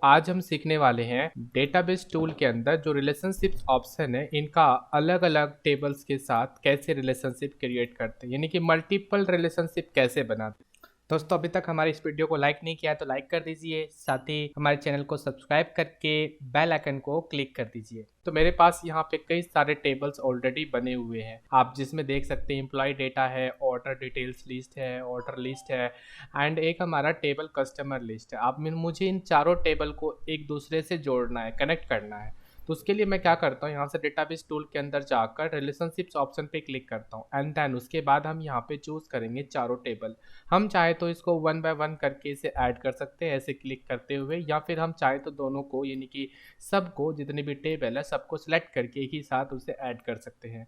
आज हम सीखने वाले हैं डेटाबेस टूल के अंदर जो रिलेशनशिप्स ऑप्शन है इनका अलग अलग टेबल्स के साथ कैसे रिलेशनशिप क्रिएट करते हैं, यानी कि मल्टीपल रिलेशनशिप कैसे बनाते हैं। दोस्तों, अभी तक हमारे इस वीडियो को लाइक नहीं किया है तो लाइक कर दीजिए, साथ ही हमारे चैनल को सब्सक्राइब करके बेल आइकन को क्लिक कर दीजिए। तो मेरे पास यहाँ पे कई सारे टेबल्स ऑलरेडी बने हुए हैं, आप जिसमें देख सकते हैं एम्प्लॉय डेटा है, ऑर्डर डिटेल्स लिस्ट है, ऑर्डर लिस्ट है एंड एक हमारा टेबल कस्टमर लिस्ट है। अब मुझे इन चारों टेबल को एक दूसरे से जोड़ना है, कनेक्ट करना है। तो उसके लिए मैं क्या करता हूँ, यहाँ से डेटाबेस टूल के अंदर जाकर रिलेशनशिप्स ऑप्शन पे क्लिक करता हूँ एंड देन उसके बाद हम यहाँ पे चूज करेंगे चारों टेबल। हम चाहे तो इसको वन बाय वन करके इसे ऐड कर सकते हैं ऐसे क्लिक करते हुए, या फिर हम चाहे तो दोनों को यानी कि सबको, जितने भी टेबल है सबको सिलेक्ट करके एक ही साथ उसे ऐड कर सकते हैं।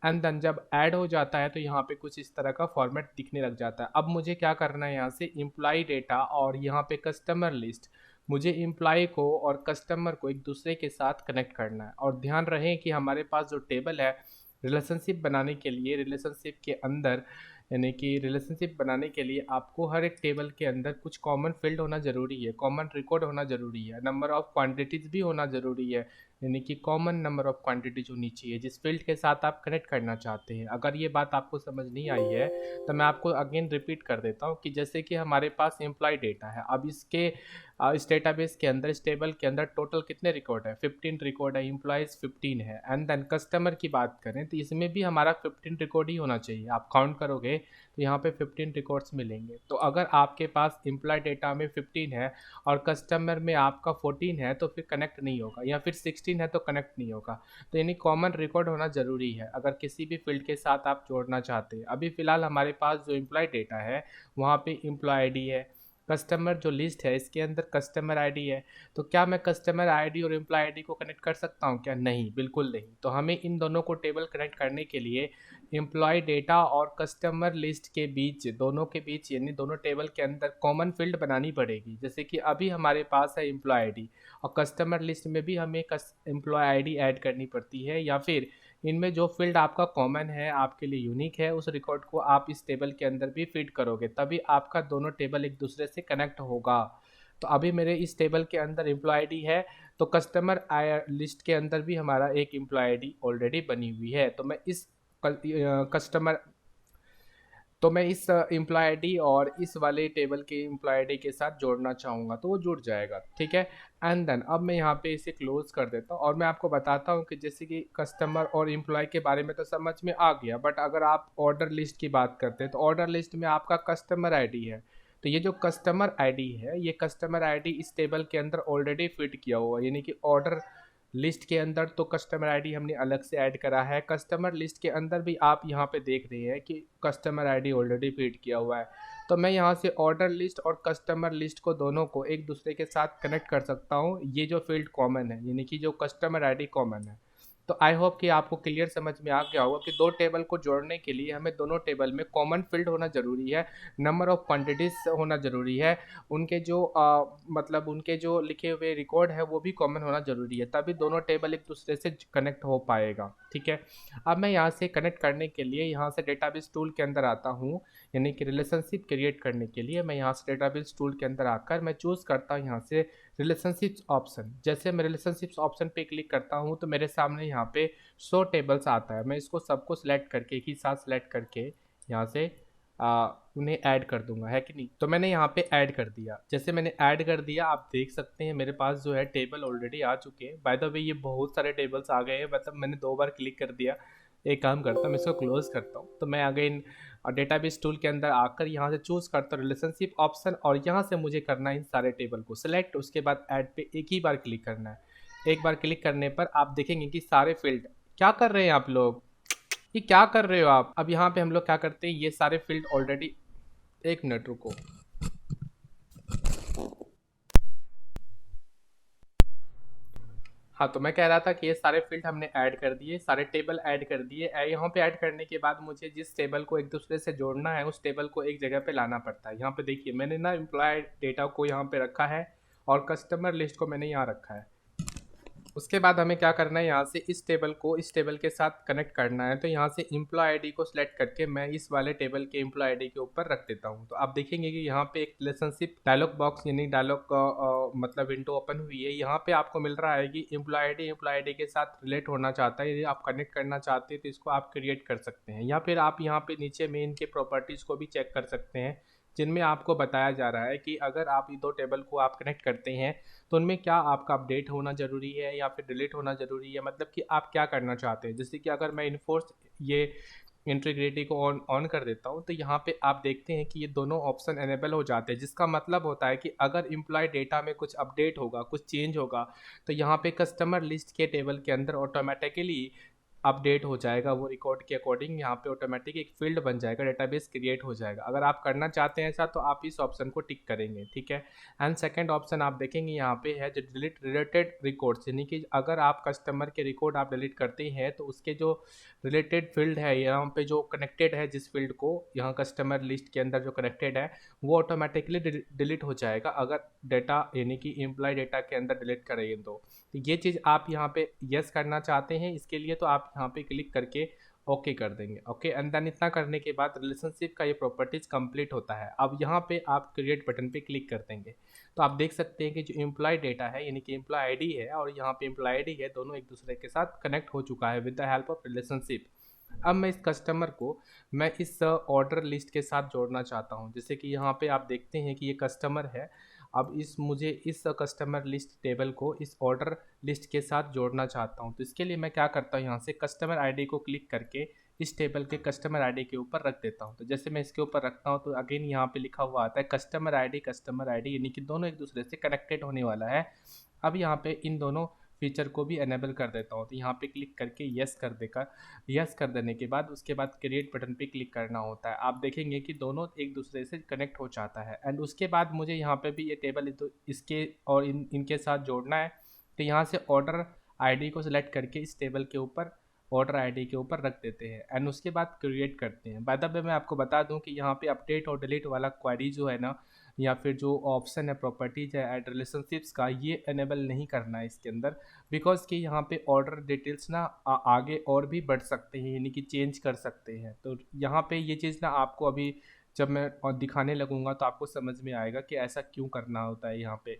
एंड देन जब ऐड हो जाता है तो यहाँ पे कुछ इस तरह का फॉर्मेट दिखने लग जाता है। अब मुझे क्या करना है, यहाँ से एम्प्लॉय डेटा और यहाँ पे कस्टमर लिस्ट, मुझे एम्प्लॉय को और कस्टमर को एक दूसरे के साथ कनेक्ट करना है। और ध्यान रहे कि हमारे पास जो टेबल है रिलेशनशिप बनाने के लिए, रिलेशनशिप के अंदर यानी कि रिलेशनशिप बनाने के लिए आपको हर एक टेबल के अंदर कुछ कॉमन फील्ड होना ज़रूरी है, कॉमन रिकॉर्ड होना ज़रूरी है, नंबर ऑफ़ क्वांटिटीज़ भी होना ज़रूरी है, यानी कि कॉमन नंबर ऑफ़ क्वांटिटीज होनी चाहिए जिस फील्ड के साथ आप कनेक्ट करना चाहते हैं। अगर ये बात आपको समझ नहीं आई है तो मैं आपको अगेन रिपीट कर देता हूँ कि जैसे कि हमारे पास एम्प्लॉय डेटा है, अब इसके इस डेटाबेस के अंदर, इस टेबल के अंदर टोटल कितने रिकॉर्ड है, 15 रिकॉर्ड है, एम्प्लॉयज़ 15 है। एंड देन कस्टमर की बात करें तो इसमें भी हमारा 15 रिकॉर्ड ही होना चाहिए। आप काउंट करोगे तो यहाँ पे 15 रिकॉर्ड्स मिलेंगे। तो अगर आपके पास एम्प्लॉय डेटा में 15 है और कस्टमर में आपका 14 है तो फिर कनेक्ट नहीं होगा, या फिर 16 है तो कनेक्ट नहीं होगा। तो यानी कॉमन रिकॉर्ड होना ज़रूरी है अगर किसी भी फील्ड के साथ आप जोड़ना चाहते हैं। अभी फ़िलहाल हमारे पास जो एम्प्लॉय डेटा है वहाँ पे एम्प्लॉय आईडी है, कस्टमर जो लिस्ट है इसके अंदर कस्टमर आईडी है। तो क्या मैं कस्टमर आईडी और एम्प्लॉय आईडी को कनेक्ट कर सकता हूँ क्या? नहीं, बिल्कुल नहीं। तो हमें इन दोनों को टेबल कनेक्ट करने के लिए एम्प्लॉय डेटा और कस्टमर लिस्ट के बीच, दोनों के बीच यानी दोनों टेबल के अंदर कॉमन फील्ड बनानी पड़ेगी। जैसे कि अभी हमारे पास है एम्प्लॉय आईडी और कस्टमर लिस्ट में भी हमें एम्प्लॉय आईडी ऐड करनी पड़ती है, या फिर इनमें जो फील्ड आपका कॉमन है, आपके लिए यूनिक है, उस रिकॉर्ड को आप इस टेबल के अंदर भी फीड करोगे, तभी आपका दोनों टेबल एक दूसरे से कनेक्ट होगा। तो अभी मेरे इस टेबल के अंदर एम्प्लॉय आईडी है, तो कस्टमर लिस्ट के अंदर भी हमारा एक एम्प्लॉय आईडी ऑलरेडी बनी हुई है। तो मैं इस कस्टमर तो मैं इस एम्प्लॉय आईडी और इस वाले टेबल के एम्प्लॉय आईडी के साथ जोड़ना चाहूँगा तो वो जुड़ जाएगा, ठीक है। एंड देन अब मैं यहाँ पे इसे क्लोज कर देता हूँ और मैं आपको बताता हूँ कि जैसे कि कस्टमर और एम्प्लॉय के बारे में तो समझ में आ गया, बट अगर आप ऑर्डर लिस्ट की बात करते हैं तो ऑर्डर लिस्ट में आपका कस्टमर आईडी है। तो ये जो कस्टमर आईडी है, ये कस्टमर आईडी इस टेबल के अंदर ऑलरेडी फिट किया हुआ है, यानी कि ऑर्डर लिस्ट के अंदर तो कस्टमर आईडी हमने अलग से ऐड करा है, कस्टमर लिस्ट के अंदर भी आप यहाँ पे देख रहे हैं कि कस्टमर आईडी ऑलरेडी फीड किया हुआ है। तो मैं यहाँ से ऑर्डर लिस्ट और कस्टमर लिस्ट को दोनों को एक दूसरे के साथ कनेक्ट कर सकता हूँ, ये जो फील्ड कॉमन है यानी कि जो कस्टमर आईडी कॉमन है। तो आई होप कि आपको क्लियर समझ में आ गया होगा कि दो टेबल को जोड़ने के लिए हमें दोनों टेबल में कॉमन फील्ड होना ज़रूरी है, नंबर ऑफ़ क्वांटिटीज़ होना ज़रूरी है, उनके जो मतलब उनके जो लिखे हुए रिकॉर्ड है वो भी कॉमन होना ज़रूरी है, तभी दोनों टेबल एक दूसरे से कनेक्ट हो पाएगा, ठीक है। अब मैं यहाँ से कनेक्ट करने के लिए यहाँ से डेटाबेस टूल के अंदर आता हूँ, यानी कि रिलेशनशिप क्रिएट करने के लिए मैं यहाँ से डेटाबेस टूल के अंदर आकर मैं चूज़ करता हूँ यहाँ से रिलेशनशिप्स ऑप्शन। जैसे मैं रिलेशनशिप्स ऑप्शन पे क्लिक करता हूँ तो मेरे सामने यहाँ पे 100 टेबल्स आता है। मैं इसको सबको सिलेक्ट करके, एक ही साथ सिलेक्ट करके यहाँ से उन्हें ऐड कर दूंगा, है कि नहीं। तो मैंने यहाँ पे ऐड कर दिया। जैसे मैंने ऐड कर दिया, आप देख सकते हैं मेरे पास जो है टेबल ऑलरेडी आ चुके हैं। बाय द वे ये बहुत सारे टेबल्स आ गए हैं, मतलब मैंने 2 बार क्लिक कर दिया। एक काम करता हूँ, मैं इसको क्लोज करता हूँ। तो मैं अगेन डेटाबेस टूल के अंदर आकर यहाँ से चूज़ करता हूँ रिलेशनशिप ऑप्शन, और यहाँ से मुझे करना है इन सारे टेबल को सिलेक्ट। उसके बाद ऐड पे एक ही बार क्लिक करना है। एक बार क्लिक करने पर आप देखेंगे कि सारे फील्ड, क्या कर रहे हैं आप लोग, ये क्या कर रहे हो आप। अब यहाँ पे हम लोग क्या करते हैं, ये सारे फील्ड ऑलरेडी, एक मिनट रुको। हाँ, तो मैं कह रहा था कि ये सारे फील्ड हमने ऐड कर दिए, सारे टेबल ऐड कर दिए। यहाँ पे ऐड करने के बाद मुझे जिस टेबल को एक दूसरे से जोड़ना है उस टेबल को एक जगह पे लाना पड़ता है। यहाँ पे देखिए मैंने ना एम्प्लॉय डेटा को यहाँ पे रखा है और कस्टमर लिस्ट को मैंने यहाँ रखा है। उसके बाद हमें क्या करना है, यहाँ से इस टेबल को इस टेबल के साथ कनेक्ट करना है। तो यहाँ से एम्प्लॉय आईडी को सिलेक्ट करके मैं इस वाले टेबल के एम्प्लॉय आईडी के ऊपर रख देता हूँ। तो आप देखेंगे कि यहाँ पे एक रिलेशनशिप डायलॉग बॉक्स यानी डायलॉग मतलब विंडो ओपन हुई है। यहाँ पे आपको मिल रहा है कि एम्प्लॉय आईडी के साथ रिलेट होना चाहता है, यदि आप कनेक्ट करना चाहते हैं तो इसको आप क्रिएट कर सकते हैं, या फिर आप यहाँ पे नीचे में इनके प्रॉपर्टीज़ को भी चेक कर सकते हैं, जिनमें आपको बताया जा रहा है कि अगर आप ये दो टेबल को आप कनेक्ट करते हैं तो उनमें क्या आपका अपडेट होना ज़रूरी है या फिर डिलीट होना ज़रूरी है, मतलब कि आप क्या करना चाहते हैं। जैसे कि अगर मैं इन्फोर्स ये इंटीग्रिटी को ऑन ऑन कर देता हूँ तो यहाँ पे आप देखते हैं कि ये दोनों ऑप्शन एनेबल हो जाते हैं, जिसका मतलब होता है कि अगर एम्प्लॉय डेटा में कुछ अपडेट होगा, कुछ चेंज होगा, तो यहाँ पे कस्टमर लिस्ट के टेबल के अंदर ऑटोमेटिकली अपडेट हो जाएगा। वो रिकॉर्ड के अकॉर्डिंग यहाँ पे ऑटोमेटिक एक फील्ड बन जाएगा, डेटाबेस क्रिएट हो जाएगा। अगर आप करना चाहते हैं ऐसा तो आप इस ऑप्शन को टिक करेंगे, ठीक है। एंड सेकंड ऑप्शन आप देखेंगे यहाँ पे है जो डिलीट रिलेटेड रिकॉर्ड्स, यानी कि अगर आप कस्टमर के रिकॉर्ड आप डिलीट करते हैं तो उसके जो रिलेटेड फील्ड है यहाँ पे जो कनेक्टेड है, जिस फील्ड को यहाँ कस्टमर लिस्ट के अंदर जो कनेक्टेड है वो ऑटोमेटिकली डिलीट हो जाएगा अगर डाटा यानी कि एम्प्लॉय डेटा के अंदर डिलीट करेंगे तो ये चीज़ आप यहाँ पे यस करना चाहते हैं। इसके लिए तो आप यहाँ पे क्लिक करके ओके कर देंगे। ओके एंड देन इतना करने के बाद रिलेशनशिप का ये प्रॉपर्टीज कंप्लीट होता है। अब यहाँ पे आप क्रिएट बटन पे क्लिक कर देंगे तो आप देख सकते हैं कि जो एम्प्लॉय डेटा है यानी कि एम्प्लॉय आईडी है और यहाँ पे एम्प्लॉय आईडी है, दोनों एक दूसरे के साथ कनेक्ट हो चुका है with the help of relationship. अब मैं इस कस्टमर को मैं इस ऑर्डर लिस्ट के साथ जोड़ना चाहता हूँ। जैसे कि यहाँ पे आप देखते हैं कि ये कस्टमर है। अब मुझे इस कस्टमर लिस्ट टेबल को इस ऑर्डर लिस्ट के साथ जोड़ना चाहता हूँ। तो इसके लिए मैं क्या करता हूँ, यहाँ से कस्टमर आईडी को क्लिक करके इस टेबल के कस्टमर आईडी के ऊपर रख देता हूँ। तो जैसे मैं इसके ऊपर रखता हूँ तो अगेन यहाँ पे लिखा हुआ आता है कस्टमर आईडी यानी कि दोनों एक दूसरे से कनेक्टेड होने वाला है। अब यहाँ पे इन दोनों फीचर को भी एनेबल कर देता हूँ। तो यहाँ पे क्लिक करके यस कर देने के बाद उसके बाद क्रिएट बटन पे क्लिक करना होता है। आप देखेंगे कि दोनों एक दूसरे से कनेक्ट हो जाता है। एंड उसके बाद मुझे यहाँ पे भी ये टेबल तो इसके और इनके साथ जोड़ना है। तो यहाँ से ऑर्डर आईडी को सिलेक्ट करके इस टेबल के ऊपर ऑर्डर आईडी के ऊपर रख देते हैं एंड उसके बाद क्रिएट करते हैं। बाय द वे मैं आपको बता दूं कि यहाँ पे अपडेट और डिलीट वाला क्वेरी जो है ना, या फिर जो ऑप्शन है प्रॉपर्टीज है एड रिलेशनशिप्स का, ये एनेबल नहीं करना है इसके अंदर, बिकॉज कि यहाँ पे ऑर्डर डिटेल्स ना आगे और भी बढ़ सकते हैं यानी कि चेंज कर सकते हैं। तो यहाँ पे ये चीज़ ना आपको अभी जब मैं और दिखाने लगूंगा तो आपको समझ में आएगा कि ऐसा क्यों करना होता है यहाँ पे,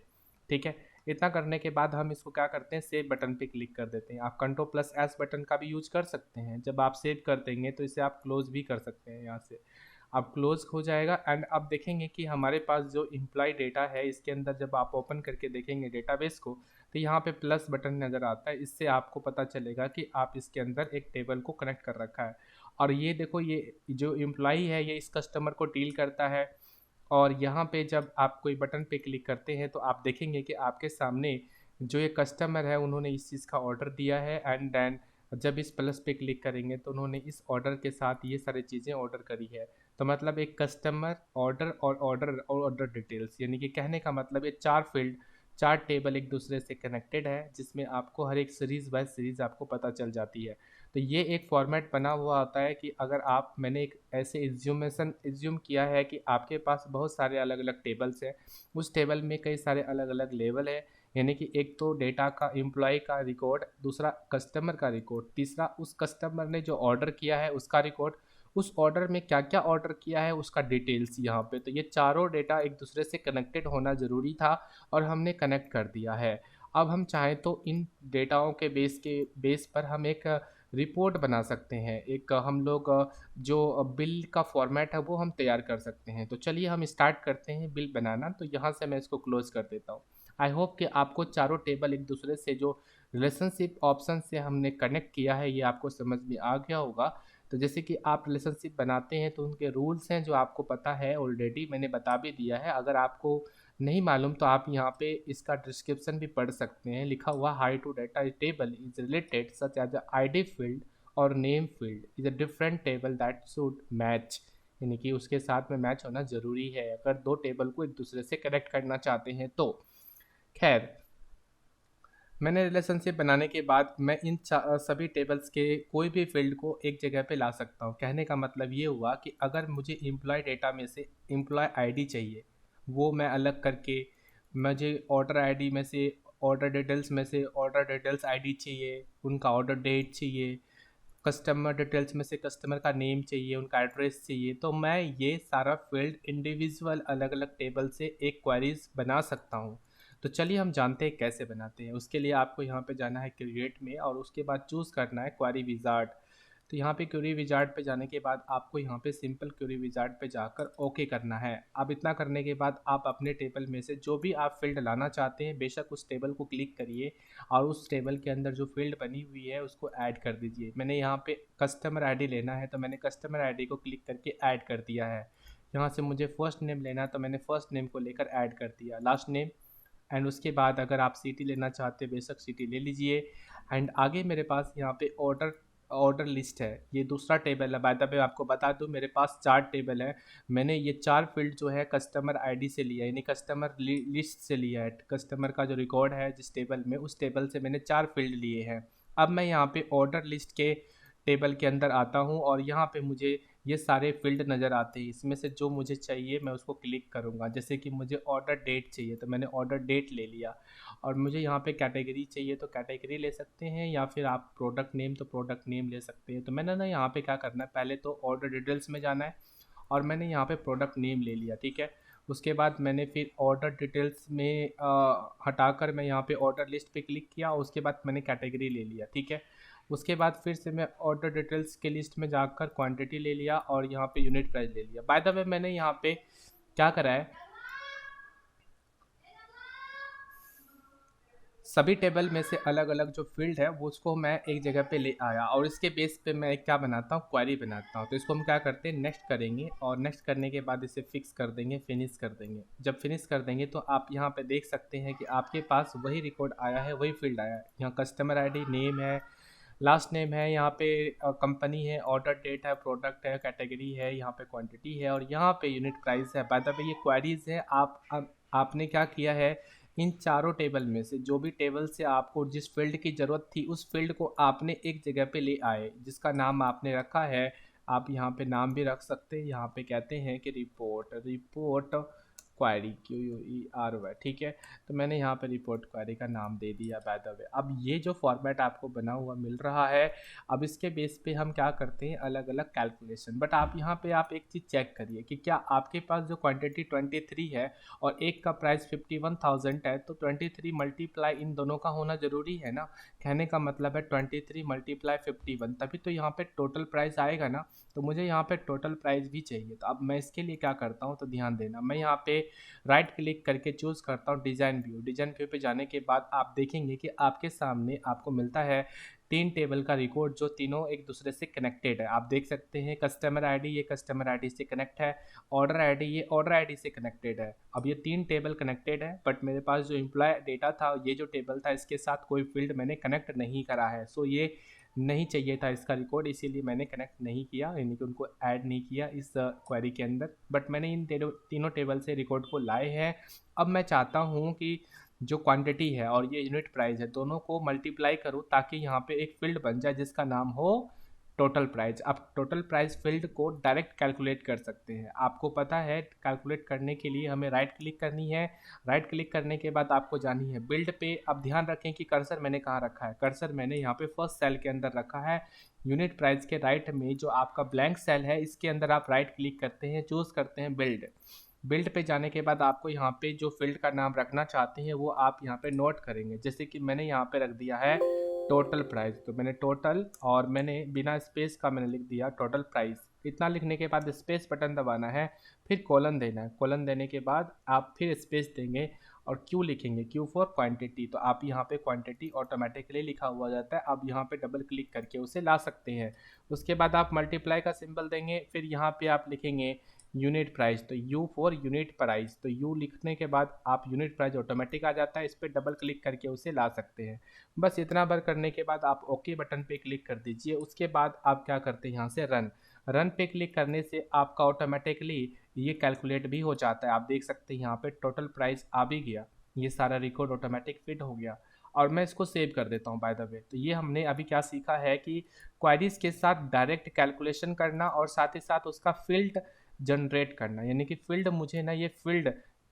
ठीक है। इतना करने के बाद हम इसको क्या करते हैं, सेव बटन पे क्लिक कर देते हैं। आप Ctrl+S बटन का भी यूज कर सकते हैं। जब आप सेव कर देंगे तो इसे आप क्लोज भी कर सकते हैं। यहाँ से अब क्लोज हो जाएगा एंड अब देखेंगे कि हमारे पास जो इम्प्लॉय डेटा है इसके अंदर जब आप ओपन करके देखेंगे डेटाबेस को तो यहाँ पे प्लस बटन नज़र आता है। इससे आपको पता चलेगा कि आप इसके अंदर एक टेबल को कनेक्ट कर रखा है। और ये देखो, ये जो एम्प्लॉय है ये इस कस्टमर को डील करता है। और यहाँ पे जब आप कोई बटन पे क्लिक करते हैं तो आप देखेंगे कि आपके सामने जो ये कस्टमर है उन्होंने इस चीज़ का ऑर्डर दिया है एंड देन जब इस प्लस पे क्लिक करेंगे तो उन्होंने इस ऑर्डर के साथ ये सारी चीज़ें ऑर्डर करी है। तो मतलब एक कस्टमर ऑर्डर और ऑर्डर डिटेल्स, यानी कि कहने का मतलब ये चार फील्ड, चार टेबल एक दूसरे से कनेक्टेड है, जिसमें आपको हर एक सीरीज़ बाय सीरीज़ आपको पता चल जाती है। तो ये एक फॉर्मेट बना हुआ होता है कि अगर मैंने एक ऐसे एज्यूम किया है कि आपके पास बहुत सारे अलग अलग टेबल्स हैं, उस टेबल में कई सारे अलग अलग लेवल है, यानी कि एक तो डेटा का एम्प्लॉय का रिकॉर्ड, दूसरा कस्टमर का रिकॉर्ड, तीसरा उस कस्टमर ने जो ऑर्डर किया है उसका रिकॉर्ड, उस ऑर्डर में क्या क्या ऑर्डर किया है उसका डिटेल्स यहाँ पे। तो ये चारों डेटा एक दूसरे से कनेक्टेड होना ज़रूरी था और हमने कनेक्ट कर दिया है। अब हम चाहें तो इन डेटाओं के बेस पर हम एक रिपोर्ट बना सकते हैं। एक हम लोग जो बिल का फॉर्मेट है वो हम तैयार कर सकते हैं। तो चलिए हम स्टार्ट करते हैं बिल बनाना। तो यहाँ से मैं इसको क्लोज कर देता हूँ। आई होप कि आपको चारों टेबल एक दूसरे से जो रिलेशनशिप ऑप्शन से हमने कनेक्ट किया है ये आपको समझ में आ गया होगा। तो जैसे कि आप रिलेशनशिप बनाते हैं तो उनके रूल्स हैं जो आपको पता है, ऑलरेडी मैंने बता भी दिया है। अगर आपको नहीं मालूम तो आप यहाँ पे इसका डिस्क्रिप्शन भी पढ़ सकते हैं। लिखा हुआ how to data table is related such as ID field और name field is a different table that should match, यानी कि उसके साथ में मैच होना ज़रूरी है अगर दो टेबल को एक दूसरे से कनेक्ट करना चाहते हैं तो। खैर, मैंने रिलेशनशिप बनाने के बाद मैं इन सभी टेबल्स के कोई भी फील्ड को एक जगह पे ला सकता हूँ। कहने का मतलब ये हुआ कि अगर मुझे एम्प्लॉय डेटा में से एम्प्लॉय आईडी चाहिए, वो मैं अलग करके, मुझे ऑर्डर आईडी में से ऑर्डर डिटेल्स में से ऑर्डर डिटेल्स आईडी चाहिए, उनका ऑर्डर डेट चाहिए, कस्टमर डिटेल्स में से कस्टमर का नेम चाहिए, उनका एड्रेस चाहिए। तो मैं ये सारा फील्ड इंडिविजुअल अलग अलग टेबल से एक क्वेरीज बना सकता हूँ। तो चलिए हम जानते हैं कैसे बनाते हैं। उसके लिए आपको यहाँ पे जाना है क्रिएट में और उसके बाद चूज़ करना है क्वेरी विजार्ड। तो यहाँ पे क्वेरी विजार्ड पे जाने के बाद आपको यहाँ पे सिंपल क्वेरी विजार्ड पे जाकर ओके करना है। अब इतना करने के बाद आप अपने टेबल में से जो भी आप फील्ड लाना चाहते हैं बेशक उस टेबल को क्लिक करिए और उस टेबल के अंदर जो फील्ड बनी हुई है उसको ऐड कर दीजिए। मैंने यहाँ पे कस्टमर आईडी लेना है तो मैंने कस्टमर आईडी को क्लिक करके ऐड कर दिया है। यहाँ से मुझे फर्स्ट नेम लेना है तो मैंने फर्स्ट नेम को लेकर ऐड कर दिया, लास्ट नेम। एंड उसके बाद अगर आप सिटी लेना चाहते हैं बेशक सिटी ले लीजिए। एंड आगे मेरे पास यहाँ पे ऑर्डर ऑर्डर लिस्ट है, ये दूसरा टेबल है। बाय द वे आपको बता दूं मेरे पास 4 टेबल है। मैंने ये 4 फील्ड जो है कस्टमर आईडी से लिया है, यानी कस्टमर लिस्ट से लिया है। कस्टमर का जो रिकॉर्ड है जिस टेबल में उस टेबल से मैंने 4 फील्ड लिए हैं। अब मैं यहाँ पे ऑर्डर लिस्ट के टेबल के अंदर आता हूँ और यहाँ पे मुझे ये सारे फील्ड नज़र आते हैं। इसमें से जो मुझे चाहिए मैं उसको क्लिक करूँगा। जैसे कि मुझे ऑर्डर डेट चाहिए तो मैंने ऑर्डर डेट ले लिया। और मुझे यहाँ पे कैटेगरी चाहिए तो कैटेगरी ले सकते हैं, या फिर आप प्रोडक्ट नेम तो प्रोडक्ट नेम ले सकते हैं। तो मैंने ना यहाँ पे क्या करना है, पहले तो ऑर्डर डिटेल्स में जाना है और मैंने यहाँ पे प्रोडक्ट नेम ले लिया, ठीक है। उसके बाद मैंने फिर ऑर्डर डिटेल्स में हटाकर मैं यहाँ पे ऑर्डर लिस्ट पे क्लिक किया और उसके बाद मैंने कैटेगरी ले लिया, ठीक है। उसके बाद फिर से मैं ऑर्डर डिटेल्स के लिस्ट में जाकर क्वांटिटी ले लिया और यहाँ पे यूनिट प्राइस ले लिया। बाय द वे मैंने यहाँ पे क्या करा है, सभी टेबल में से अलग अलग जो फील्ड है वो उसको मैं एक जगह पे ले आया और इसके बेस पे मैं क्या बनाता हूँ, क्वेरी बनाता हूँ। तो इसको हम क्या करते हैं, नेक्स्ट करेंगे और नेक्स्ट करने के बाद इसे फिक्स कर देंगे, फिनिश कर देंगे। जब फिनिश कर देंगे तो आप यहाँ पे देख सकते हैं कि आपके पास वही रिकॉर्ड आया है, वही फील्ड आया है। यहाँ कस्टमर आईडी, नेम है, लास्ट नेम है, यहाँ पे कंपनी है, ऑर्डर डेट है, प्रोडक्ट है, कैटेगरी है, यहाँ पे क्वांटिटी है और यहाँ पे यूनिट प्राइस है। बाय द वे ये क्वेरीज है। आपने क्या किया है, इन चारों टेबल में से जो भी टेबल से आपको जिस फील्ड की ज़रूरत थी उस फील्ड को आपने एक जगह पे ले आए, जिसका नाम आपने रखा है। आप यहाँ पे नाम भी रख सकते हैं, यहाँ पे कहते हैं कि रिपोर्ट क्वारी, QUERY, ठीक है। तो मैंने यहाँ पे रिपोर्ट क्वारी का नाम दे दिया। बाय द वे अब ये जो फॉर्मेट आपको बना हुआ मिल रहा है, अब इसके बेस पे हम क्या करते हैं, अलग अलग कैलकुलेशन। बट आप यहाँ पे आप एक चीज़ चेक करिए कि क्या आपके पास जो क्वांटिटी 23 है और एक का प्राइस 51,000 है, तो 23 मल्टीप्लाई इन दोनों का होना ज़रूरी है ना। कहने का मतलब है 23 मल्टीप्लाई 51, तभी तो यहाँ पे टोटल प्राइस आएगा ना। तो मुझे यहाँ पे टोटल प्राइस भी चाहिए। तो अब मैं इसके लिए क्या करता हूँ, तो ध्यान देना, मैं यहाँ पे राइट क्लिक करके चूज़ करता हूँ डिज़ाइन व्यू। डिज़ाइन व्यू पे जाने के बाद आप देखेंगे कि आपके सामने आपको मिलता है 3 टेबल का रिकॉर्ड जो तीनों एक दूसरे से कनेक्टेड है। आप देख सकते हैं कस्टमर आईडी, ये कस्टमर आईडी से कनेक्ट है, ऑर्डर आईडी ये ऑर्डर आईडी से कनेक्टेड है। अब ये 3 टेबल कनेक्टेड है, बट मेरे पास जो एम्प्लॉय डेटा था, ये जो टेबल था, इसके साथ कोई फील्ड मैंने कनेक्ट नहीं करा है। सो ये नहीं चाहिए था इसका रिकॉर्ड, इसीलिए मैंने कनेक्ट नहीं किया, यानी कि उनको ऐड नहीं किया इस क्वेरी के अंदर। बट मैंने इन तीनों टेबल से रिकॉर्ड को लाए हैं। अब मैं चाहता हूँ कि जो क्वांटिटी है और ये यूनिट प्राइस है, दोनों को मल्टीप्लाई करूँ ताकि यहाँ पे एक फील्ड बन जाए जिसका नाम हो टोटल प्राइस। आप टोटल प्राइस फील्ड को डायरेक्ट कैलकुलेट कर सकते हैं। आपको पता है कैलकुलेट करने के लिए हमें राइट क्लिक करनी है। राइट क्लिक करने के बाद आपको जानी है बिल्ड पे। अब ध्यान रखें कि कर्सर मैंने कहाँ रखा है, कर्सर मैंने यहाँ पे फर्स्ट सेल के अंदर रखा है। यूनिट प्राइस के राइट में जो आपका ब्लैंक सेल है, इसके अंदर आप राइट क्लिक करते हैं, चूज़ करते हैं बिल्ड। बिल्ड पे जाने के बाद आपको यहाँ पे जो फील्ड का नाम रखना चाहते हैं वो आप यहाँ पे नोट करेंगे। जैसे कि मैंने यहाँ पे रख दिया है टोटल प्राइस, तो मैंने टोटल और मैंने बिना स्पेस का मैंने लिख दिया टोटल प्राइस। इतना लिखने के बाद स्पेस बटन दबाना है, फिर कॉलन देना है। कॉलन देने के बाद आप फिर स्पेस देंगे और क्यू लिखेंगे, क्यू फॉर क्वांटिटी। तो आप यहाँ पे क्वांटिटी ऑटोमेटिकली लिखा हुआ जाता है। आप यहाँ पे डबल क्लिक करके उसे ला सकते हैं। उसके बाद आप मल्टीप्लाई का सिंबल देंगे, फिर यहाँ पे आप लिखेंगे यूनिट प्राइस, तो यू फॉर यूनिट प्राइस। तो यू लिखने के बाद आप यूनिट प्राइस ऑटोमेटिक आ जाता है, इस पर डबल क्लिक करके उसे ला सकते हैं। बस इतना बार करने के बाद आप ओके बटन पे क्लिक कर दीजिए। उसके बाद आप क्या करते हैं, यहाँ से रन पे क्लिक करने से आपका ऑटोमेटिकली ये कैलकुलेट भी हो जाता है। आप देख सकते हैं यहाँ पे टोटल प्राइस आ भी गया, ये सारा रिकॉर्ड ऑटोमेटिक फिट हो गया और मैं इसको सेव कर देता हूँ। बाय द वे तो ये हमने अभी क्या सीखा है कि क्वेरीज के साथ डायरेक्ट कैलकुलेशन करना और साथ ही साथ उसका फील्ड जनरेट करना। यानी कि फील्ड मुझे ना, ये फील्ड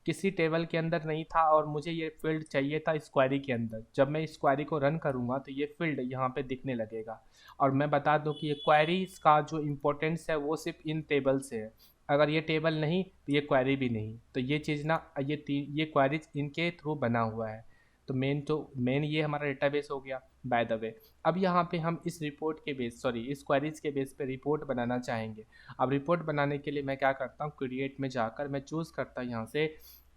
किसी टेबल के अंदर नहीं था और मुझे ये फील्ड चाहिए था इस क्वेरी के अंदर। जब मैं इस क्वेरी को रन करूँगा तो ये फील्ड यहाँ पे दिखने लगेगा। और मैं बता दूँ कि ये क्वेरीज का जो इम्पोर्टेंस है वो सिर्फ इन टेबल से है। अगर ये टेबल नहीं तो ये क्वेरी भी नहीं। तो ये चीज़ ना, ये क्वेरीज इनके थ्रू बना हुआ है। तो मेन ये हमारा डेटाबेस हो गया बाय द वे। अब यहाँ पे हम इस रिपोर्ट के बेस सॉरी इस क्वेरीज के बेस पे रिपोर्ट बनाना चाहेंगे। अब रिपोर्ट बनाने के लिए मैं क्या करता हूँ, क्रिएट में जाकर मैं चूज़ करता हूँ यहाँ से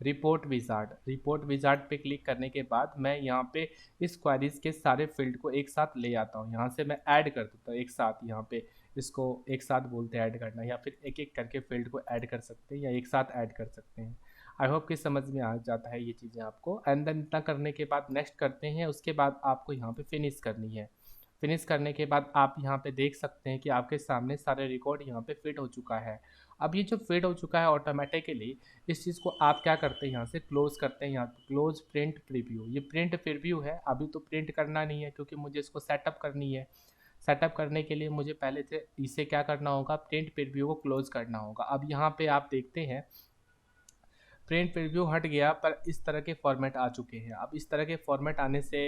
रिपोर्ट विजार्ड पे क्लिक करने के बाद मैं यहाँ पे इस क्वेरीज के सारे फील्ड को एक साथ ले आता हूँ। यहाँ से मैं ऐड कर देता हूँ एक साथ। यहाँ पे इसको एक साथ बोलते हैं ऐड करना, या फिर एक एक करके फील्ड को ऐड कर सकते हैं या एक साथ ऐड कर सकते हैं। आई होप कि समझ में आ जाता है ये चीज़ें आपको। एंड देन इतना करने के बाद नेक्स्ट करते हैं। उसके बाद आपको यहाँ पे फिनिश करनी है। फिनिश करने के बाद आप यहाँ पे देख सकते हैं कि आपके सामने सारे रिकॉर्ड यहाँ पे फिट हो चुका है। अब ये जो फिट हो चुका है ऑटोमेटिकली, इस चीज़ को आप क्या करते हैं, यहाँ से क्लोज करते हैं। यहाँ पे क्लोज प्रिंट प्रीव्यू, ये प्रिंट प्रीव्यू है। अभी तो प्रिंट करना नहीं है क्योंकि मुझे इसको सेटअप करनी है। सेटअप करने के लिए मुझे पहले से इसे क्या करना होगा, प्रिंट प्रीव्यू को क्लोज करना होगा। अब यहाँ पे आप देखते हैं प्रिंट प्रीव्यू हट गया, पर इस तरह के फॉर्मेट आ चुके हैं। अब इस तरह के फॉर्मेट आने से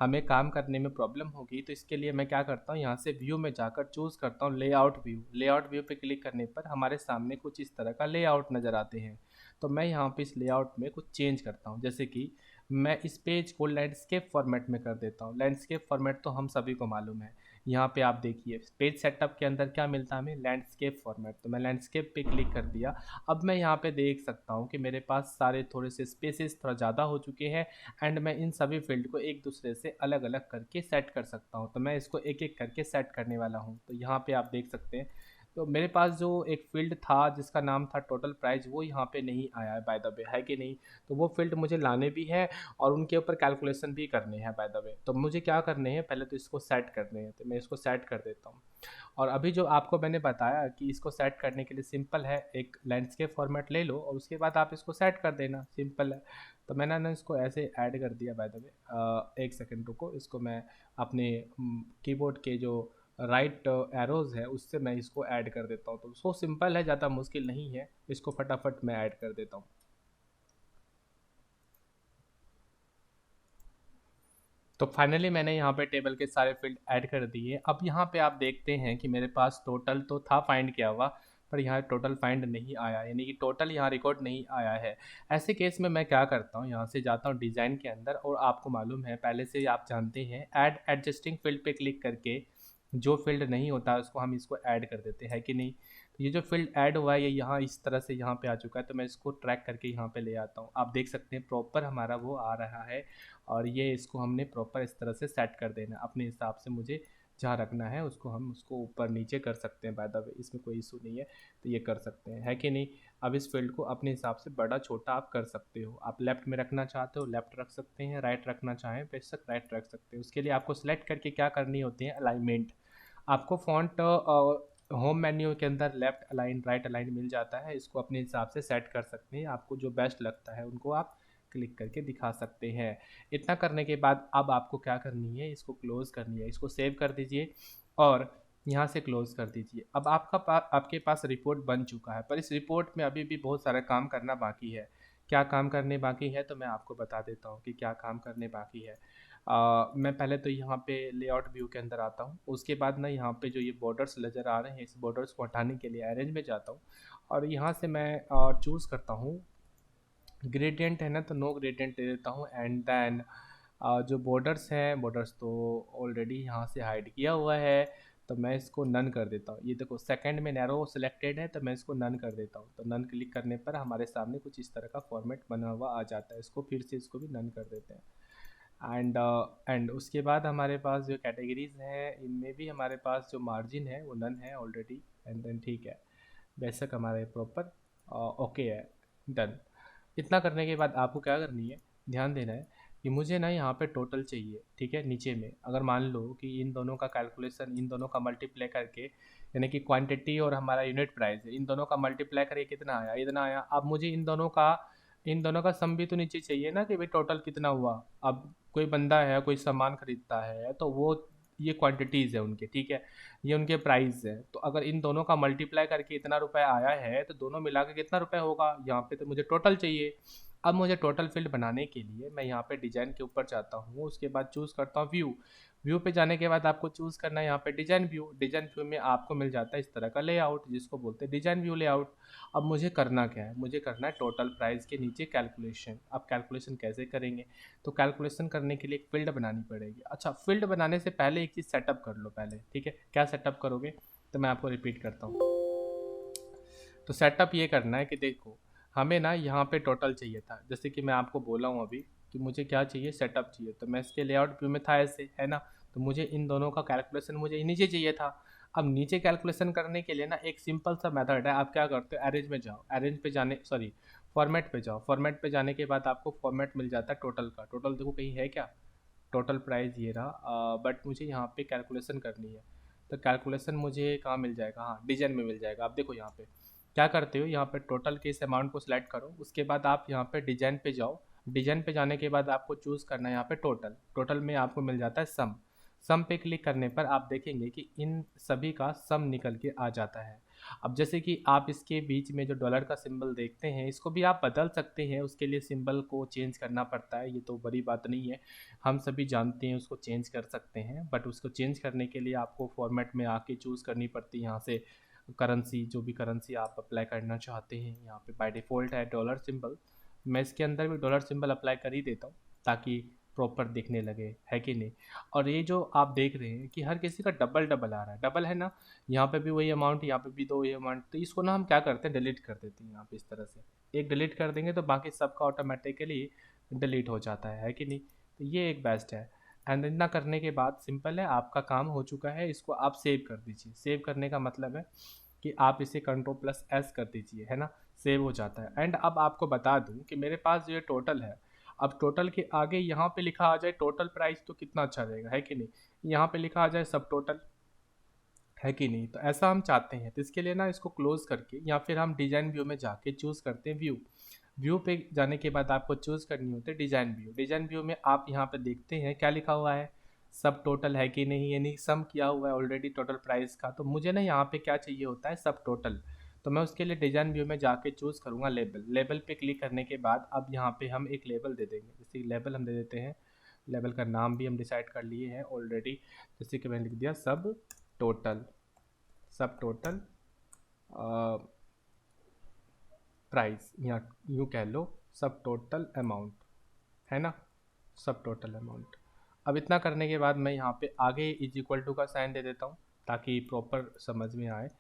हमें काम करने में प्रॉब्लम होगी। तो इसके लिए मैं क्या करता हूँ, यहाँ से व्यू में जाकर चूज़ करता हूँ लेआउट व्यू पे क्लिक करने पर हमारे सामने कुछ इस तरह का लेआउट नज़र आते हैं। तो मैं यहाँ पे इस लेआउट में कुछ चेंज करता हूँ। जैसे कि मैं इस पेज को लैंडस्केप फॉर्मेट में कर देता हूँ। लैंडस्केप फॉर्मेट तो हम सभी को मालूम है। यहाँ पे आप देखिए पेज सेटअप के अंदर क्या मिलता है हमें, लैंडस्केप फॉर्मेट। तो मैं लैंडस्केप पे क्लिक कर दिया। अब मैं यहाँ पे देख सकता हूँ कि मेरे पास सारे थोड़े से स्पेसेस थोड़ा ज़्यादा हो चुके हैं। एंड मैं इन सभी फील्ड को एक दूसरे से अलग अलग करके सेट कर सकता हूँ। तो मैं इसको एक एक करके सेट करने वाला हूँ। तो यहाँ पे आप देख सकते हैं, तो मेरे पास जो एक फील्ड था जिसका नाम था टोटल प्राइस, वो यहाँ पे नहीं आया है बाय द वे, है कि नहीं। तो वो फील्ड मुझे लाने भी है और उनके ऊपर कैलकुलेशन भी करने हैं बाय द वे। तो मुझे क्या करने हैं, पहले तो इसको सेट करने हैं। तो मैं इसको सेट कर देता हूँ। और अभी जो आपको मैंने बताया कि इसको सेट करने के लिए सिंपल है, एक लैंडस्केप फॉर्मेट ले लो और उसके बाद आप इसको सेट कर देना, सिंपल है। तो मैंने ना इसको ऐसे ऐड कर दिया बाय द वे। एक सेकंड रुको, इसको मैं अपने कीबोर्ड के जो राइट एरोज़ है उससे मैं इसको ऐड कर देता हूँ। तो सो सिंपल है, ज़्यादा मुश्किल नहीं है। इसको फटाफट मैं ऐड कर देता हूँ। तो फाइनली मैंने यहाँ पे टेबल के सारे फील्ड ऐड कर दिए। अब यहाँ पे आप देखते हैं कि मेरे पास टोटल तो था फाइंड किया हुआ, पर यहाँ टोटल फाइंड नहीं आया, यानी कि टोटल यहाँ रिकॉर्ड नहीं आया है। ऐसे केस में मैं क्या करता हूँ, यहाँ से जाता हूँ डिज़ाइन के अंदर, और आपको मालूम है पहले से ही आप जानते हैं ऐड एडजस्टिंग फील्ड पे क्लिक करके जो फील्ड नहीं होता उसको हम इसको ऐड कर देते हैं कि नहीं। तो ये जो फील्ड ऐड हुआ है ये यहाँ इस तरह से यहाँ पे आ चुका है। तो मैं इसको ट्रैक करके यहाँ पे ले आता हूँ। आप देख सकते हैं प्रॉपर हमारा वो आ रहा है। और ये इसको हमने प्रॉपर इस तरह से सेट कर देना अपने हिसाब से। मुझे जहाँ रखना है उसको हम उसको ऊपर नीचे कर सकते हैं बाय द वे, इसमें कोई इशू नहीं है। तो ये कर सकते हैं, है कि नहीं। अब इस फील्ड को अपने हिसाब से बड़ा छोटा आप कर सकते हो। आप लेफ्ट में रखना चाहते हो लेफ्ट रख सकते हैं, राइट रखना चाहें बेशक राइट रख सकते हैं। उसके लिए आपको सेलेक्ट करके क्या करनी होती है, अलाइनमेंट। आपको फॉन्ट होम मेन्यू के अंदर लेफ़्ट अलाइन राइट अलाइन मिल जाता है। इसको अपने हिसाब से सेट कर सकते हैं। आपको जो बेस्ट लगता है उनको आप क्लिक करके दिखा सकते हैं। इतना करने के बाद अब आपको क्या करनी है, इसको क्लोज़ करनी है। इसको सेव कर दीजिए और यहाँ से क्लोज़ कर दीजिए। अब आपके पास रिपोर्ट बन चुका है, पर इस रिपोर्ट में अभी भी बहुत सारा काम करना बाकी है। क्या काम करने बाकी है तो मैं आपको बता देता हूँ कि क्या काम करने बाकी है। मैं पहले तो यहाँ पे लेआउट व्यू के अंदर आता हूँ। उसके बाद ना यहाँ पे जो ये बॉर्डर्स नज़र आ रहे हैं, इस बॉर्डर्स को हटाने के लिए अरेंज में जाता हूँ और यहाँ से मैं चूज़ करता हूँ ग्रेडियंट है ना, तो नो ग्रेडियंट दे देता हूँ। एंड देन जो बॉर्डर्स हैं, बॉर्डर्स तो ऑलरेडी यहाँ से हाइड किया हुआ है, तो मैं इसको नन कर देता हूँ। ये देखो सेकंड में नैरो सिलेक्टेड है, तो मैं इसको नन कर देता हूँ। तो नन क्लिक करने पर हमारे सामने कुछ इस तरह का फॉर्मेट बना हुआ आ जाता है। इसको फिर से इसको भी नन कर देते हैं। एंड उसके बाद हमारे पास जो कैटेगरीज हैं इनमें भी हमारे पास जो मार्जिन है वो नन है ऑलरेडी। एंड देन ठीक है, बेशक हमारे प्रॉपर ओके है, डन। इतना करने के बाद आपको क्या करनी है, ध्यान देना है कि मुझे ना यहाँ पे टोटल चाहिए, ठीक है। नीचे में अगर मान लो कि इन दोनों का कैलकुलेशन, इन दोनों का मल्टीप्लाई करके, यानी कि क्वांटिटी और हमारा यूनिट प्राइस है, इन दोनों का मल्टीप्लाई करके कितना आया, इतना आया। अब मुझे इन दोनों का सम भी तो नीचे चाहिए ना कि भाई टोटल कितना हुआ। अब कोई बंदा है, कोई सामान खरीदता है, तो वो ये क्वांटिटीज़ है उनके, ठीक है, ये उनके प्राइस है। तो अगर इन दोनों का मल्टीप्लाई करके इतना रुपए आया है तो दोनों मिला के कितना रुपए होगा, यहाँ पे तो मुझे टोटल चाहिए। अब मुझे टोटल फील्ड बनाने के लिए मैं यहाँ पे डिजाइन के ऊपर जाता हूँ, उसके बाद चूज़ करता हूँ व्यू। व्यू पे जाने के बाद आपको चूज़ करना है यहाँ पे डिजाइन व्यू। डिजाइन व्यू में आपको मिल जाता है इस तरह का लेआउट, जिसको बोलते हैं डिजाइन व्यू लेआउट। अब मुझे करना क्या है, मुझे करना है टोटल प्राइस के नीचे कैलकुलेशन। अब कैलकुलेशन कैसे करेंगे, तो कैलकुलेशन करने के लिए एक फील्ड बनानी पड़ेगी। अच्छा, फील्ड बनाने से पहले एक चीज़ सेटअप कर लो पहले, ठीक है। क्या सेटअप करोगे, तो मैं आपको रिपीट करता हूँ। तो सेटअप ये करना है कि देखो, हमें ना यहाँ पे टोटल चाहिए था, जैसे कि मैं आपको बोला हूँ अभी कि मुझे क्या चाहिए, सेटअप चाहिए। तो मैं इसके लेआउट व्यू में था ऐसे, है ना। तो मुझे इन दोनों का कैलकुलेशन मुझे नीचे चाहिए था। अब नीचे कैलकुलेशन करने के लिए ना एक सिंपल सा मेथड है। आप क्या करते हो, अरेंज में जाओ, अरेंज पे जाने सॉरी फॉर्मेट पे जाओ। फॉर्मेट पे जाने के बाद आपको फॉर्मेट मिल जाता है टोटल का। टोटल देखो कहीं है क्या, टोटल प्राइस ये रहा, बट मुझे यहाँ पे कैलकुलेशन करनी है। तो कैलकुलेशन मुझे कहाँ मिल जाएगा, हाँ डिजाइन में मिल जाएगा। आप देखो यहाँ पे क्या करते हो, यहाँ पे टोटल के इस अमाउंट को सिलेक्ट करो, उसके बाद आप यहाँ पे डिजाइन पे जाओ। डिजाइन पे जाने के बाद आपको चूज़ करना है यहाँ पे टोटल। टोटल में आपको मिल जाता है सम। सम पे क्लिक करने पर आप देखेंगे कि इन सभी का सम निकल के आ जाता है। अब जैसे कि आप इसके बीच में जो डॉलर का सिंबल देखते हैं, इसको भी आप बदल सकते हैं। उसके लिए सिंबल को चेंज करना पड़ता है, ये तो बड़ी बात नहीं है, हम सभी जानते हैं उसको चेंज कर सकते हैं। बट उसको चेंज करने के लिए आपको फॉर्मेट में आके चूज़ करनी पड़ती है यहाँ से करेंसी, जो भी करेंसी आप अप्लाई करना चाहते हैं। यहाँ पे बाय डिफ़ॉल्ट है डॉलर सिंबल, मैं इसके अंदर भी डॉलर सिंबल अप्लाई कर ही देता हूँ ताकि प्रॉपर दिखने लगे, है कि नहीं। और ये जो आप देख रहे हैं कि हर किसी का डबल डबल आ रहा है, डबल है ना, यहाँ पे भी वही अमाउंट, यहाँ पे भी दो वही अमाउंट। तो इसको ना हम क्या करते हैं, डिलीट कर देते हैं यहाँ पे। इस तरह से एक डिलीट कर देंगे तो बाकी सबका ऑटोमेटिकली डिलीट हो जाता है कि नहीं। तो ये एक बेस्ट है। एंड इतना करने के बाद सिंपल है, आपका काम हो चुका है। इसको आप सेव कर दीजिए। सेव करने का मतलब है कि आप इसे Ctrl+S कर दीजिए, है ना, सेव हो जाता है। एंड अब आपको बता दूं कि मेरे पास जो ये टोटल है, अब टोटल के आगे यहाँ पे लिखा आ जाए टोटल प्राइस, तो कितना अच्छा रहेगा, है कि नहीं। यहाँ पे लिखा आ जाए सब टोटल, है कि नहीं। तो ऐसा हम चाहते हैं, तो इसके लिए ना इसको क्लोज करके या फिर हम डिजाइन व्यू में जाके चूज़ करते हैं व्यू। व्यू पे जाने के बाद आपको चूज़ करनी होती है डिजाइन व्यू। डिजाइन व्यू में आप यहाँ पे देखते हैं क्या लिखा हुआ है, सब टोटल, है कि नहीं, यानी सम किया हुआ है ऑलरेडी टोटल प्राइस का। तो मुझे ना यहाँ पे क्या चाहिए होता है, सब टोटल। तो मैं उसके लिए डिजाइन व्यू में जाके चूज़ करूँगा लेबल। लेबल पे क्लिक करने के बाद अब यहाँ पे हम एक लेबल दे देंगे। जैसे लेबल हम दे देते हैं, लेबल का नाम भी हम डिसाइड कर लिए हैं ऑलरेडी। जैसे कि मैंने लिख दिया सब टोटल, सब टोटल प्राइस, या यूँ कह लो सब टोटल अमाउंट, है ना, सब टोटल अमाउंट। अब इतना करने के बाद मैं यहाँ पे आगे इज इक्वल टू का साइन दे देता हूँ ताकि प्रॉपर समझ में आए।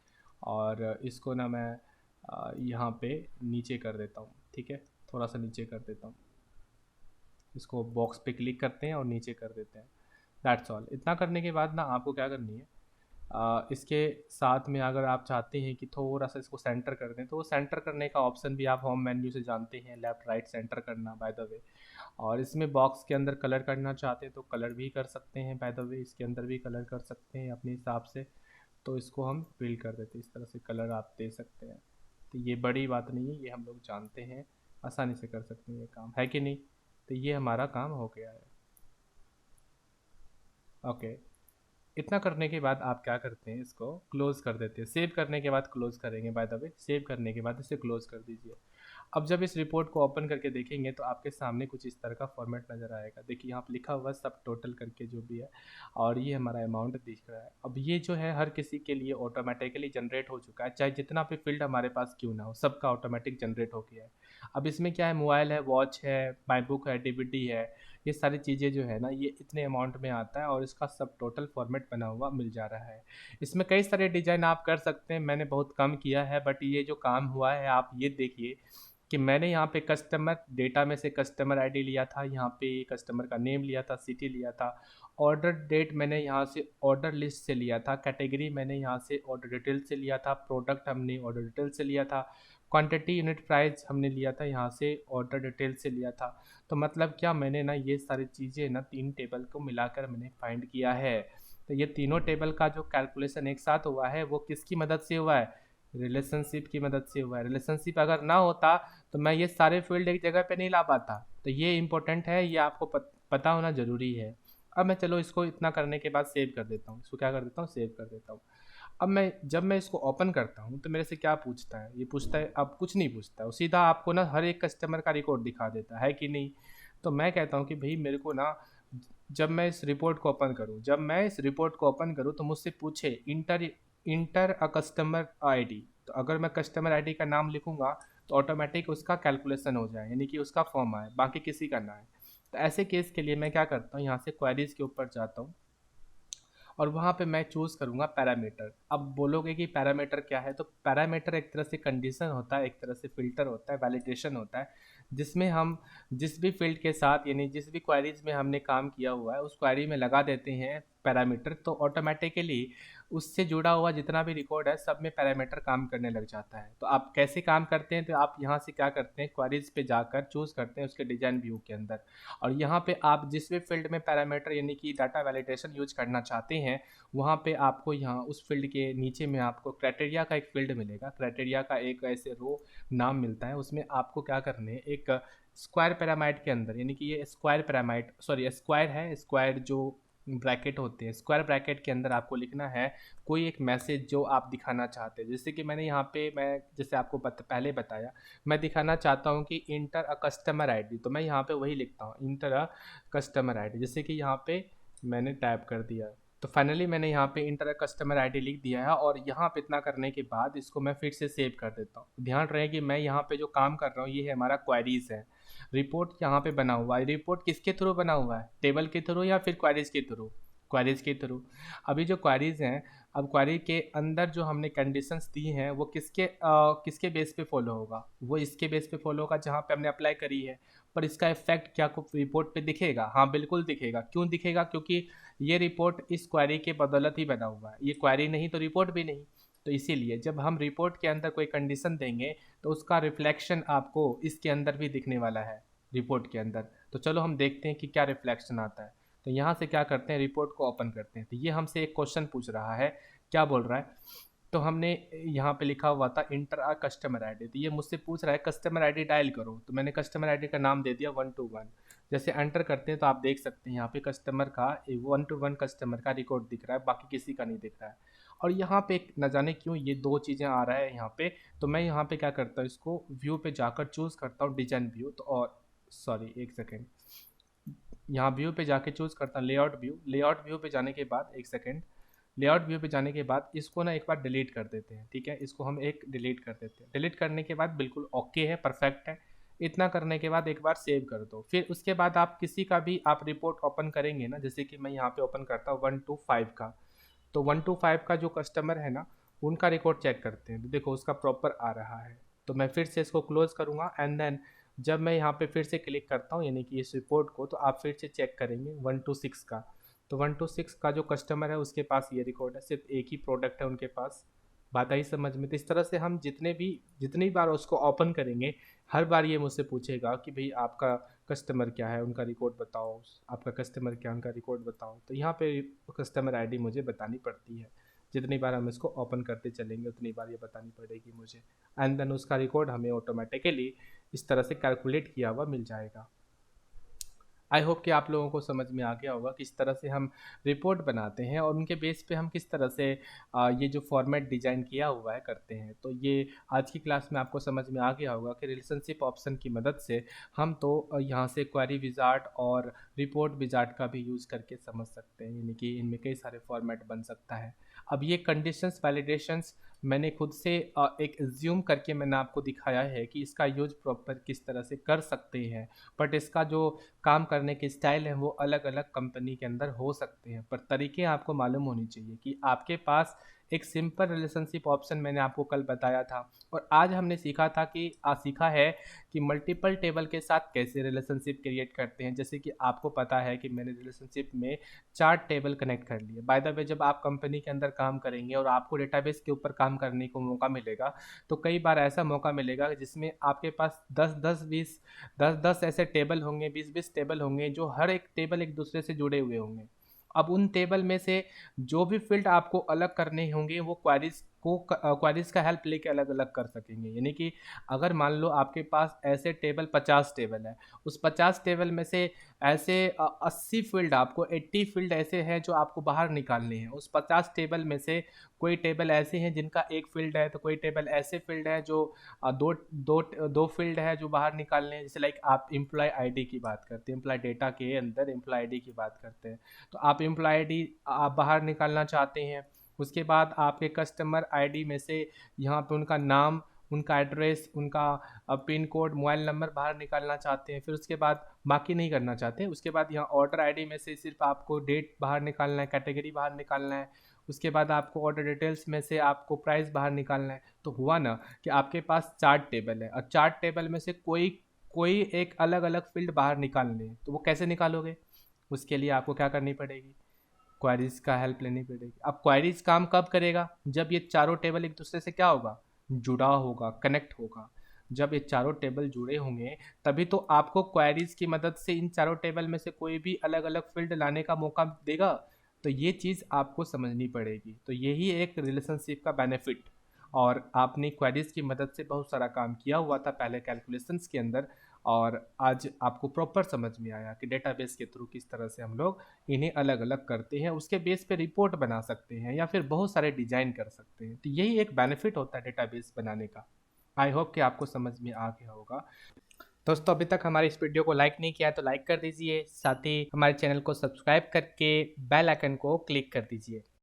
और इसको ना मैं यहाँ पे नीचे कर देता हूँ, ठीक है, थोड़ा सा नीचे कर देता हूँ। इसको बॉक्स पे क्लिक करते हैं और नीचे कर देते हैं। That's all. इतना करने के बाद ना आपको क्या करनी है, इसके साथ में अगर आप चाहते हैं कि थोड़ा सा इसको सेंटर कर दें, तो वो सेंटर करने का ऑप्शन भी आप होम मेन्यू से जानते हैं, लेफ़्ट राइट सेंटर करना बाय द वे। और इसमें बॉक्स के अंदर कलर करना चाहते हैं तो कलर भी कर सकते हैं बाय द वे, इसके अंदर भी कलर कर सकते हैं अपने हिसाब से। तो इसको हम फिल कर देते हैं, इस तरह से कलर आप दे सकते हैं। तो ये बड़ी बात नहीं है, ये हम लोग जानते हैं, आसानी से कर सकते हैं ये काम, है कि नहीं। तो ये हमारा काम हो गया है। ओके, इतना करने के बाद आप क्या करते हैं, इसको क्लोज कर देते हैं। सेव करने के बाद क्लोज करेंगे बाय द वे, सेव करने के बाद इसे क्लोज कर दीजिए। अब जब इस रिपोर्ट को ओपन करके देखेंगे तो आपके सामने कुछ इस तरह का फॉर्मेट नज़र आएगा। देखिए यहाँ पे लिखा हुआ है सब टोटल करके जो भी है, और ये हमारा अमाउंट दिख रहा है। अब ये जो है हर किसी के लिए ऑटोमेटिकली जनरेट हो चुका है, चाहे जितना भी फील्ड हमारे पास क्यों ना हो, सबका ऑटोमेटिक जनरेट हो गया है। अब इसमें क्या है, मोबाइल है, वॉच है, माई बुक है, डीवीडी है, ये सारी चीज़ें जो है ना, ये इतने अमाउंट में आता है और इसका सब टोटल फॉर्मेट बना हुआ मिल जा रहा है। इसमें कई सारे डिज़ाइन आप कर सकते हैं, मैंने बहुत कम किया है, बट ये जो काम हुआ है आप ये देखिए कि मैंने यहाँ पे कस्टमर डेटा में से कस्टमर आईडी लिया था, यहाँ पे कस्टमर का नेम लिया था, सिटी लिया था, ऑर्डर डेट मैंने यहाँ से ऑर्डर लिस्ट से लिया था, कैटेगरी मैंने यहाँ से ऑर्डर डिटेल से लिया था, प्रोडक्ट हमने ऑर्डर डिटेल से लिया था, क्वांटिटी यूनिट प्राइस हमने लिया था यहाँ से ऑर्डर डिटेल से लिया था। तो मतलब क्या, मैंने ना ये सारी चीज़ें ना तीन टेबल को मिलाकर मैंने फाइंड किया है। तो ये तीनों टेबल का जो कैलकुलेशन एक साथ हुआ है वो किसकी मदद से हुआ है, रिलेशनशिप की मदद से हुआ है। रिलेशनशिप अगर ना होता तो मैं ये सारे फील्ड एक जगह पे नहीं ला पाता। तो ये इंपॉर्टेंट है, ये आपको पता होना ज़रूरी है। अब मैं चलो इसको इतना करने के बाद सेव कर देता हूँ, इसको क्या कर देता हूँ, सेव कर देता हूँ। अब जब मैं इसको ओपन करता हूँ तो मेरे से क्या पूछता है, ये पूछता है, अब कुछ नहीं पूछता है, वो सीधा आपको ना हर एक कस्टमर का रिकॉर्ड दिखा देता है कि नहीं। तो मैं कहता हूँ कि भाई मेरे को ना, जब मैं इस रिपोर्ट को ओपन करूँ तो मुझसे पूछे inter inter a customer ID. तो अगर मैं कस्टमर आईडी का नाम लिखूंगा तो ऑटोमेटिक उसका कैलकुलेशन हो जाए, यानी कि उसका फॉर्म आए, बाकी किसी का ना आए। तो ऐसे केस के लिए मैं क्या करता हूँ, यहाँ से क्वेरीज के ऊपर जाता हूँ और वहाँ पे मैं चूज़ करूँगा पैरामीटर। अब बोलोगे कि पैरामीटर क्या है, तो पैरामीटर एक तरह से कंडीशन होता है, एक तरह से फ़िल्टर होता है, वैलिडेशन होता है, जिसमें हम जिस भी फील्ड के साथ, यानी जिस भी क्वेरीज में हमने काम किया हुआ है उस क्वेरी में लगा देते हैं पैरामीटर, तो ऑटोमेटिकली उससे जुड़ा हुआ जितना भी रिकॉर्ड है सब में पैरामीटर काम करने लग जाता है। तो आप कैसे काम करते हैं, तो आप यहाँ से क्या करते हैं, क्वेरीज पे जाकर चूज़ करते हैं उसके डिजाइन व्यू के अंदर, और यहाँ पे आप जिस भी फील्ड में पैरामीटर यानी कि डाटा वैलिडेशन यूज करना चाहते हैं, वहाँ पे आपको यहाँ उस फील्ड के नीचे में आपको क्राइटेरिया का एक फील्ड मिलेगा, क्राइटेरिया का एक ऐसे रो नाम मिलता है, उसमें आपको क्या करने है, एक स्क्वायर पैरामाइड के अंदर, यानी कि ये स्क्वायर पैरामाइड, सॉरी स्क्वायर है, स्क्वायर जो ब्रैकेट होते हैं, स्क्वायर ब्रैकेट के अंदर आपको लिखना है कोई एक मैसेज जो आप दिखाना चाहते हैं। जैसे कि मैंने यहाँ पे, मैं जैसे आपको पहले बताया, मैं दिखाना चाहता हूँ कि इंटर अ कस्टमर आईडी, तो मैं यहाँ पे वही लिखता हूँ, इंटर अ कस्टमर आईडी। जैसे कि यहाँ पे मैंने टाइप कर दिया, तो फाइनली मैंने यहाँ पे इंटर अ कस्टमर आईडी लिख दिया है, और यहाँ पे इतना करने के बाद इसको मैं फिर से सेव कर देता हूँ। ध्यान रहे कि मैं यहाँ पे जो काम कर रहा हूँ ये है हमारा क्वेरीज है, रिपोर्ट यहाँ पे बना हुआ है। रिपोर्ट किसके थ्रू बना हुआ है, टेबल के थ्रू या फिर क्वेरीज के थ्रू, क्वेरीज के थ्रू। अभी जो क्वेरीज हैं, अब क्वेरी के अंदर जो हमने कंडीशंस दी हैं वो किसके बेस पे फॉलो होगा, वो इसके बेस पे फॉलो होगा जहाँ पे हमने अप्लाई करी है। पर इसका इफेक्ट क्या को रिपोर्ट पे दिखेगा, हाँ बिल्कुल दिखेगा। क्यों दिखेगा, क्योंकि ये रिपोर्ट इस क्वेरी के बदौलत ही बना हुआ है, ये क्वेरी नहीं तो रिपोर्ट भी नहीं। तो इसीलिए जब हम रिपोर्ट के अंदर कोई कंडीशन देंगे तो उसका रिफ्लेक्शन आपको इसके अंदर भी दिखने वाला है, रिपोर्ट के अंदर। तो चलो हम देखते हैं कि क्या रिफ्लेक्शन आता है। तो यहाँ से क्या करते हैं, रिपोर्ट को ओपन करते हैं, तो ये हमसे एक क्वेश्चन पूछ रहा है, क्या बोल रहा है, तो हमने यहाँ पे लिखा हुआ था इंटर आ कस्टमर आईडी, तो ये मुझसे पूछ रहा है कस्टमर आईडी डायल करो, तो मैंने कस्टमर आईडी का नाम दे दिया 121। जैसे एंटर करते हैं तो आप देख सकते हैं यहाँ पे कस्टमर का 1 to 1 कस्टमर का रिकॉर्ड दिख रहा है, बाकी किसी का नहीं दिख रहा है। और यहाँ पे न जाने क्यों ये दो चीज़ें आ रहा है यहाँ पे, तो मैं यहाँ पे क्या करता हूँ, इसको व्यू पे जाकर चूज़ करता हूँ डिजाइन व्यू, तो और सॉरी एक सेकेंड, यहाँ व्यू पे जाके चूज़ करता हूँ लेआउट व्यू। लेआउट व्यू पे जाने के बाद एक सेकेंड, लेआउट व्यू पे जाने के बाद इसको ना एक बार डिलीट कर देते हैं, ठीक है, इसको हम एक डिलीट कर देते हैं। डिलीट करने के बाद बिल्कुल ओके है, परफेक्ट है। इतना करने के बाद एक बार सेव कर दो, फिर उसके बाद आप किसी का भी आप रिपोर्ट ओपन करेंगे ना, जैसे कि मैं यहाँ पे ओपन करता हूँ 1 to 5 का, तो 1 to 5 का जो कस्टमर है ना उनका रिकॉर्ड चेक करते हैं, तो देखो उसका प्रॉपर आ रहा है। तो मैं फिर से इसको क्लोज करूँगा एंड देन जब मैं यहाँ पे फिर से क्लिक करता हूँ यानी कि इस रिपोर्ट को, तो आप फिर से चेक करेंगे 1 to 6 का, तो 1 to 6 का जो कस्टमर है उसके पास ये रिकॉर्ड है, सिर्फ एक ही प्रोडक्ट है उनके पास। बात आई समझ में। तो इस तरह से हम जितनी बार उसको ओपन करेंगे हर बार ये मुझसे पूछेगा कि भाई आपका कस्टमर क्या है उनका रिकॉर्ड बताओ, आपका कस्टमर क्या है उनका रिकॉर्ड बताओ। तो यहाँ पे कस्टमर आईडी मुझे बतानी पड़ती है, जितनी बार हम इसको ओपन करते चलेंगे उतनी बार ये बतानी पड़ेगी मुझे, एंड देन उसका रिकॉर्ड हमें ऑटोमेटिकली इस तरह से कैलकुलेट किया हुआ मिल जाएगा। आई होप कि आप लोगों को समझ में आ गया होगा किस तरह से हम रिपोर्ट बनाते हैं और उनके बेस पे हम किस तरह से ये जो फॉर्मेट डिजाइन किया हुआ है करते हैं। तो ये आज की क्लास में आपको समझ में आ गया होगा कि रिलेशनशिप ऑप्शन की मदद से हम तो यहाँ से क्वेरी विजार्ड और रिपोर्ट विजार्ड का भी यूज़ करके समझ सकते हैं, यानी कि इनमें कई सारे फॉर्मेट बन सकता है। अब ये कंडीशंस वैलिडेशंस मैंने खुद से एक एज्यूम करके मैंने आपको दिखाया है कि इसका यूज प्रॉपर किस तरह से कर सकते हैं, बट इसका जो काम करने के स्टाइल हैं वो अलग अलग कंपनी के अंदर हो सकते हैं, पर तरीके आपको मालूम होनी चाहिए कि आपके पास एक सिंपल रिलेशनशिप ऑप्शन मैंने आपको कल बताया था, और आज हमने सीखा है कि मल्टीपल टेबल के साथ कैसे रिलेशनशिप क्रिएट करते हैं। जैसे कि आपको पता है कि मैंने रिलेशनशिप में 4 टेबल कनेक्ट कर लिए। बाय द वे जब आप कंपनी के अंदर काम करेंगे और आपको डेटाबेस के ऊपर काम करने को मौका मिलेगा, तो कई बार ऐसा मौका मिलेगा जिसमें आपके पास 10-10 ऐसे टेबल होंगे, 20-20 टेबल होंगे, जो हर एक टेबल एक दूसरे से जुड़े हुए होंगे। अब उन टेबल में से जो भी फील्ड आपको अलग करने होंगे वो क्वेरीज को क्वेरीज का हेल्प लेके अलग अलग कर सकेंगे। यानी कि अगर मान लो आपके पास ऐसे टेबल 50 टेबल है, उस 50 टेबल में से ऐसे 80 फील्ड, आपको 80 फील्ड ऐसे हैं जो आपको बाहर निकालने हैं। उस 50 टेबल में से कोई टेबल ऐसे हैं जिनका एक फील्ड है, तो कोई टेबल ऐसे फील्ड है जो दो दो दो फील्ड है जो बाहर निकालने हैं। जैसे लाइक आप एम्प्लॉय आईडी की बात करते हैं, एम्प्लॉय डेटा के अंदर एम्प्लॉय आईडी की बात करते हैं, तो आप एम्प्लॉय आईडी आप बाहर निकालना चाहते हैं। उसके बाद आपके कस्टमर आईडी में से यहाँ पे उनका नाम, उनका एड्रेस, उनका पिन कोड, मोबाइल नंबर बाहर निकालना चाहते हैं। फिर उसके बाद बाकी नहीं करना चाहते, उसके बाद यहाँ ऑर्डर आईडी में से सिर्फ आपको डेट बाहर निकालना है, कैटेगरी बाहर निकालना है। उसके बाद आपको ऑर्डर डिटेल्स में से आपको प्राइस बाहर निकालना है। तो हुआ ना कि आपके पास 4 टेबल है, और 4 टेबल में से कोई कोई एक अलग अलग फील्ड बाहर निकालने हैं, तो वो कैसे निकालोगे? उसके लिए आपको क्या करनी पड़ेगी? क्वेरीज का हेल्प लेनी पड़ेगी। अब क्वेरीज काम कब करेगा? जब ये चारों टेबल एक दूसरे से क्या होगा, जुड़ा होगा, कनेक्ट होगा। जब ये चारों टेबल जुड़े होंगे तभी तो आपको क्वेरीज की मदद से इन चारों टेबल में से कोई भी अलग अलग फील्ड लाने का मौका देगा। तो ये चीज़ आपको समझनी पड़ेगी। तो यही एक रिलेशनशिप का बेनिफिट। और आपने क्वेरीज की मदद से बहुत सारा काम किया हुआ था पहले कैलकुलेशंस के अंदर, और आज आपको प्रॉपर समझ में आया कि डेटाबेस के थ्रू किस तरह से हम लोग इन्हें अलग अलग करते हैं, उसके बेस पे रिपोर्ट बना सकते हैं या फिर बहुत सारे डिजाइन कर सकते हैं। तो यही एक बेनिफिट होता है डेटाबेस बनाने का। आई होप कि आपको समझ में आ गया होगा। दोस्तों, अभी तक हमारे इस वीडियो को लाइक नहीं किया है तो लाइक कर दीजिए, साथ ही हमारे चैनल को सब्सक्राइब करके बेल आइकन को क्लिक कर दीजिए।